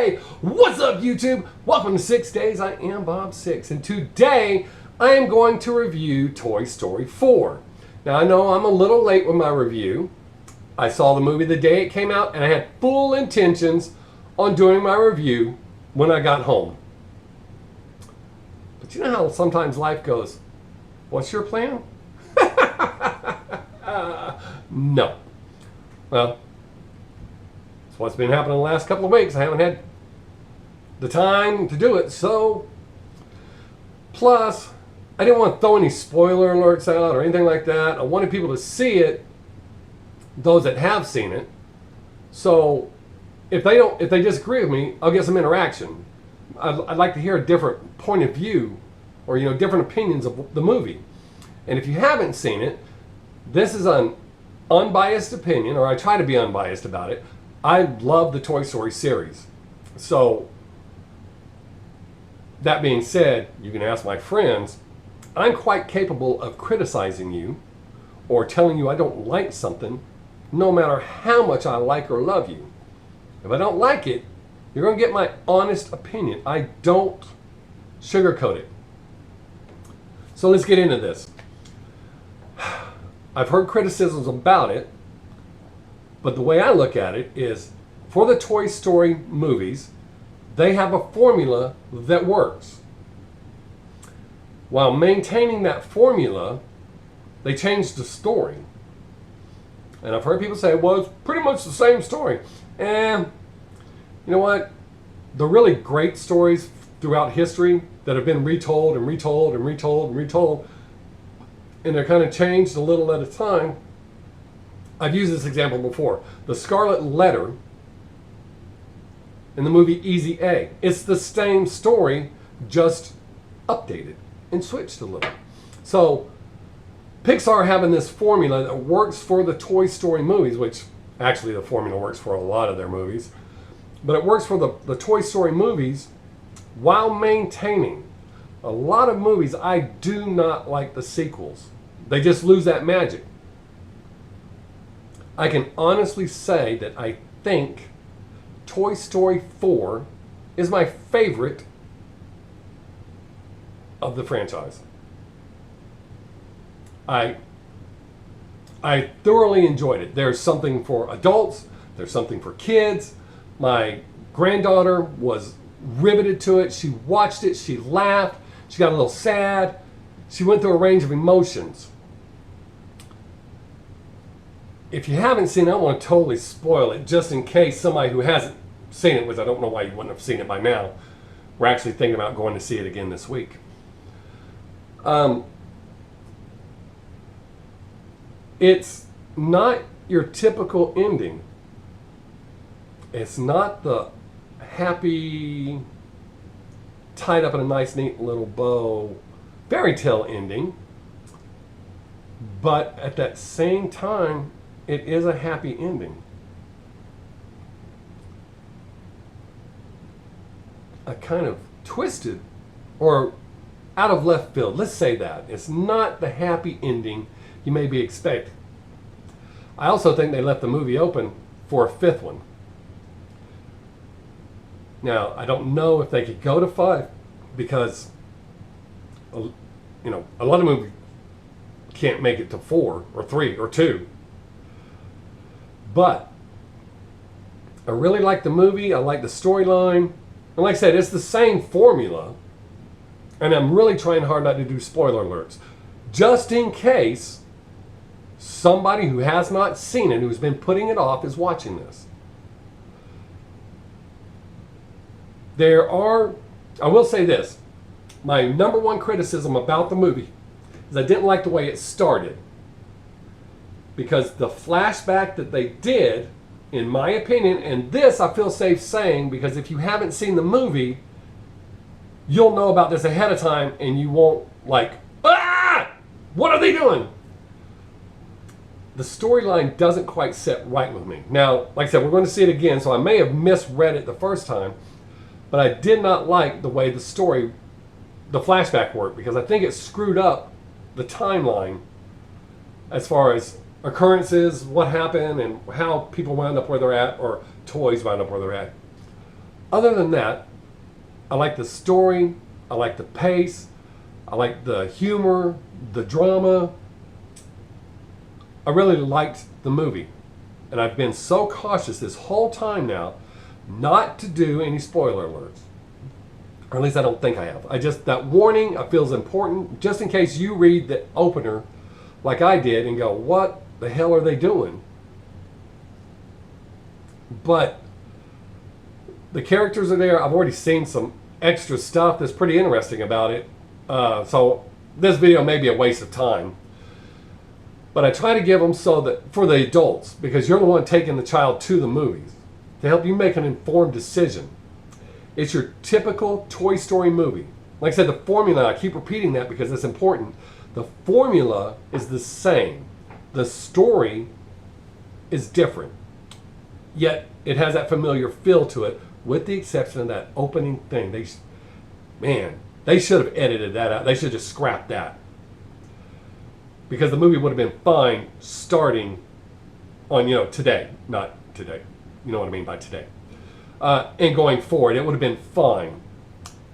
Hey, what's up YouTube? Welcome to Sixx Daze. I am Bob Sixx, and today I am going to review Toy Story 4. Now I know I'm a little late with my review. I saw the movie the day it came out, and I had full intentions on doing my review when I got home. But you know how sometimes life goes, what's your plan? No. Well, it's what's been happening the last couple of weeks. I haven't had the time to do it, so plus I didn't want to throw any spoiler alerts out or anything like that. I wanted people to see it, those that have seen it. So if they disagree with me, I'll get some interaction. I'd like to hear a different point of view, or different opinions of the movie. And if you haven't seen it, this is an unbiased opinion, or I try to be unbiased about it. I love the Toy Story series. So that being said, you can ask my friends, I'm quite capable of criticizing you or telling you I don't like something, no matter how much I like or love you. If I don't like it, you're going to get my honest opinion. I don't sugarcoat it. So let's get into this. I've heard criticisms about it, but the way I look at it is, for the Toy Story movies, they have a formula that works. While maintaining that formula, they changed the story. And I've heard people say, well, it's pretty much the same story. And you know what? The really great stories throughout history that have been retold and retold and retold and retold, and they're kind of changed a little at a time. I've used this example before. The Scarlet Letter in the movie Easy A. It's the same story, just updated and switched a little. So Pixar having this formula that works for the Toy Story movies, which actually the formula works for a lot of their movies, but it works for the Toy Story movies while maintaining. A lot of movies, I do not like the sequels. They just lose that magic. I can honestly say that I think Toy Story 4 is my favorite of the franchise. I thoroughly enjoyed it. There's something for adults. There's something for kids. My granddaughter was riveted to it. She watched it. She laughed. She got a little sad. She went through a range of emotions. If you haven't seen it, I don't want to totally spoil it, just in case somebody who hasn't seen it, which I don't know why you wouldn't have seen it by now, we're actually thinking about going to see it again this week. It's not your typical ending. It's not the happy, tied up in a nice, neat little bow fairy tale ending. But at that same time, it is a happy ending. A kind of twisted or out of left field. Let's say that. It's not the happy ending you may be expecting. I also think they left the movie open for a fifth one. Now, I don't know if they could go to 5 because, a lot of movies can't make it to 4 or 3 or 2. But I really like the movie. I like the storyline. And like I said, it's the same formula. And I'm really trying hard not to do spoiler alerts, just in case somebody who has not seen it, who's been putting it off, is watching this. I will say this, my number one criticism about the movie is I didn't like the way it started. Because the flashback that they did, in my opinion, and this I feel safe saying, because if you haven't seen the movie, you'll know about this ahead of time and you won't what are they doing? The storyline doesn't quite set right with me. Now, like I said, we're going to see it again, so I may have misread it the first time, but I did not like the way the flashback worked, because I think it screwed up the timeline as far as occurrences, what happened, and how people wound up where they're at, or toys wound up where they're at. Other than that, I like the story, I like the pace, I like the humor, the drama. I really liked the movie. And I've been so cautious this whole time now not to do any spoiler alerts. Or at least I don't think I have. That warning I feel is important, just in case you read the opener like I did and go, what the hell are they doing? But the characters are there. I've already seen some extra stuff that's pretty interesting about it. So this video may be a waste of time. But I try to give them so that for the adults, because you're the one taking the child to the movies, to help you make an informed decision. It's your typical Toy Story movie. Like I said, the formula, I keep repeating that because it's important. The formula is the same. The story is different. Yet it has that familiar feel to it, with the exception of that opening thing. They should have edited that out. They should have just scrapped that. Because the movie would have been fine starting on, today. Not today. You know what I mean by today. And going forward, it would have been fine.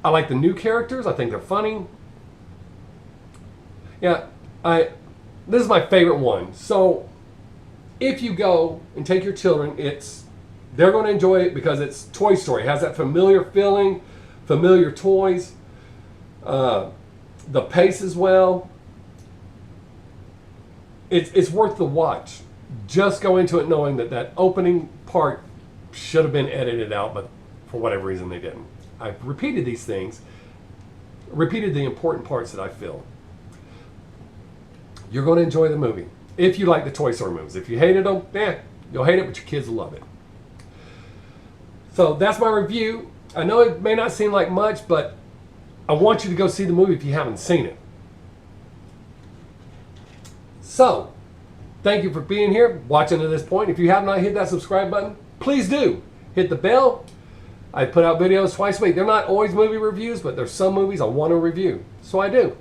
I like the new characters. I think they're funny. Yeah, this is my favorite one. So if you go and take your children, they're going to enjoy it because it's Toy Story. It has that familiar feeling, familiar toys, the pace as well. It's worth the watch. Just go into it knowing that opening part should have been edited out, but for whatever reason they didn't. I've repeated these things, repeated the important parts that I feel. You're going to enjoy the movie if you like the Toy Story movies. If you hated them, you'll hate it, but your kids will love it. So that's my review. I know it may not seem like much, but I want you to go see the movie if you haven't seen it. So, thank you for being here, watching to this point. If you have not hit that subscribe button, please do. Hit the bell. I put out videos twice a week. They're not always movie reviews, but there's some movies I want to review. So I do.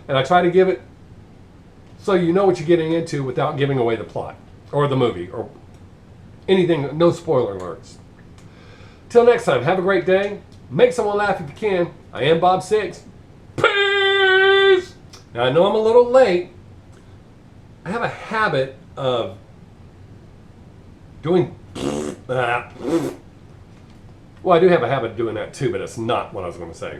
And I try to give it so you know what you're getting into without giving away the plot or the movie or anything, no spoiler alerts. Till next time, have a great day. Make someone laugh if you can. I am Bob Sixx. Peace! Now I know I'm a little late. I have a habit of doing that. Well, I do have a habit of doing that too, but it's not what I was going to say.